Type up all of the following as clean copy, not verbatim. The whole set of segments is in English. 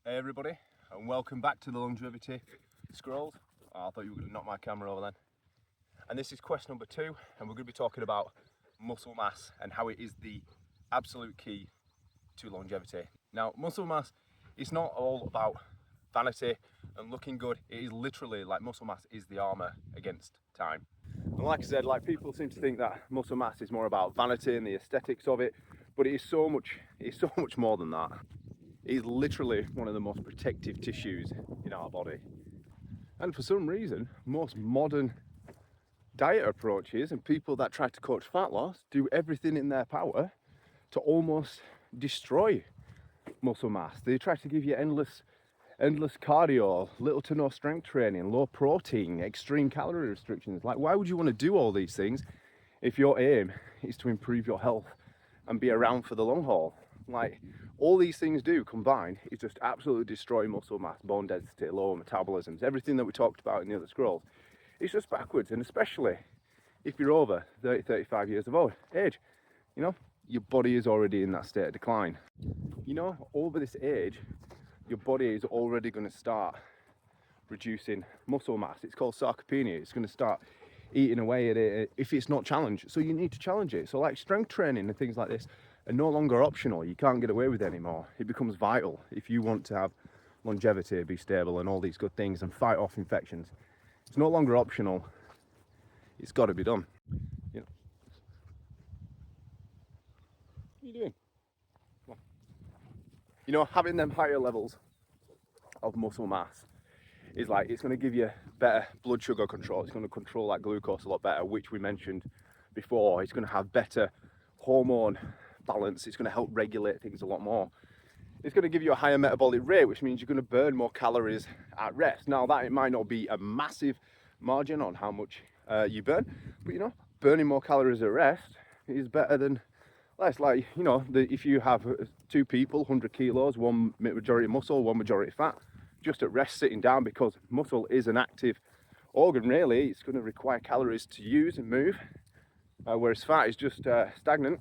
Hey everybody, and welcome back to the Longevity Scrolls. Oh, I thought you were going to knock my camera over then. And this is quest number 2, and we're going to be talking about muscle mass and how it is the absolute key to longevity. Now, muscle mass is not all about vanity and looking good. It is literally like muscle mass is the armor against time. And like I said, like people seem to think that muscle mass is more about vanity and the aesthetics of it, but it is so much more than that. It is literally one of the most protective tissues in our body. And for some reason, most modern diet approaches and people that try to coach fat loss do everything in their power to almost destroy muscle mass. They try to give you endless cardio, little to no strength training, low protein, extreme calorie restrictions. Like, why would you want to do all these things if your aim is to improve your health and be around for the long haul? Like, all these things do combined is just absolutely destroy muscle mass, bone density, lower metabolisms, everything that we talked about in the other scrolls. It's just backwards, and especially if you're over 30, 35 years of age, you know, your body is already in that state of decline. You know, over this age, your body is already going to start reducing muscle mass. It's called sarcopenia. It's going to start eating away at it if it's not challenged. So you need to challenge it. So like strength training and things like this are no longer optional. You can't get away with it anymore. It becomes vital if you want to have longevity, be stable and all these good things and fight off infections. It's no longer optional. It's got to be done. You know. What are you doing? Come on. You know, having them higher levels of muscle mass is like, it's going to give you better blood sugar control. It's going to control that glucose a lot better, which we mentioned before. It's going to have better hormone balance. It's going to help regulate things a lot more. It's going to give you a higher metabolic rate, which means you're going to burn more calories at rest. Now, that it might not be a massive margin on how much you burn, but you know, burning more calories at rest is better than less. Like, you know, if you have 2 people, 100 kilos, one majority muscle, one majority fat, just at rest sitting down, because muscle is an active organ, really, it's going to require calories to use and move, whereas fat is just stagnant.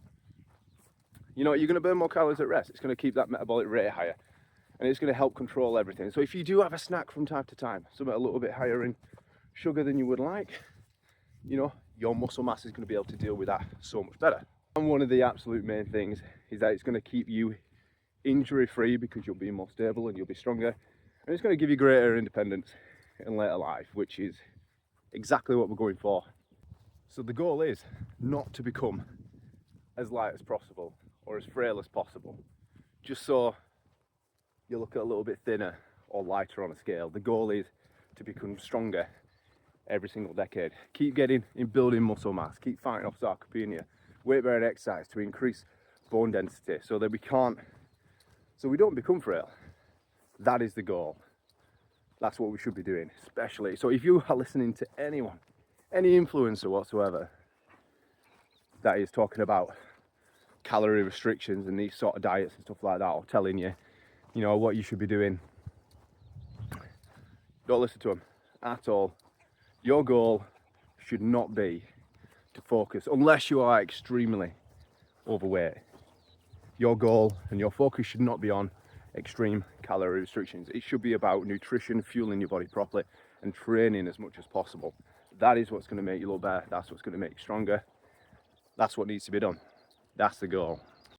You know, you're going to burn more calories at rest. It's going to keep that metabolic rate higher, and it's going to help control everything. So if you do have a snack from time to time, something a little bit higher in sugar than you would like, you know, your muscle mass is going to be able to deal with that so much better. And one of the absolute main things is that it's going to keep you injury free, because you'll be more stable and you'll be stronger, and it's going to give you greater independence in later life, which is exactly what we're going for. So the goal is not to become as light as possible or as frail as possible, just so you look a little bit thinner or lighter on a scale. The goal is to become stronger every single decade. Keep getting in building muscle mass, keep fighting off sarcopenia, weight bearing exercise to increase bone density so that we don't become frail. That is the goal. That's what we should be doing, especially. So if you are listening to anyone, any influencer whatsoever, that is talking about calorie restrictions and these sort of diets and stuff like that, or telling you, you know, what you should be doing, don't listen to them at all. Your goal should not be to focus, unless you are extremely overweight. Your goal and your focus should not be on extreme calorie restrictions. It should be about nutrition, fueling your body properly, and training as much as possible. That is what's going to make you look better. That's what's going to make you stronger. That's what needs to be done. That's the goal.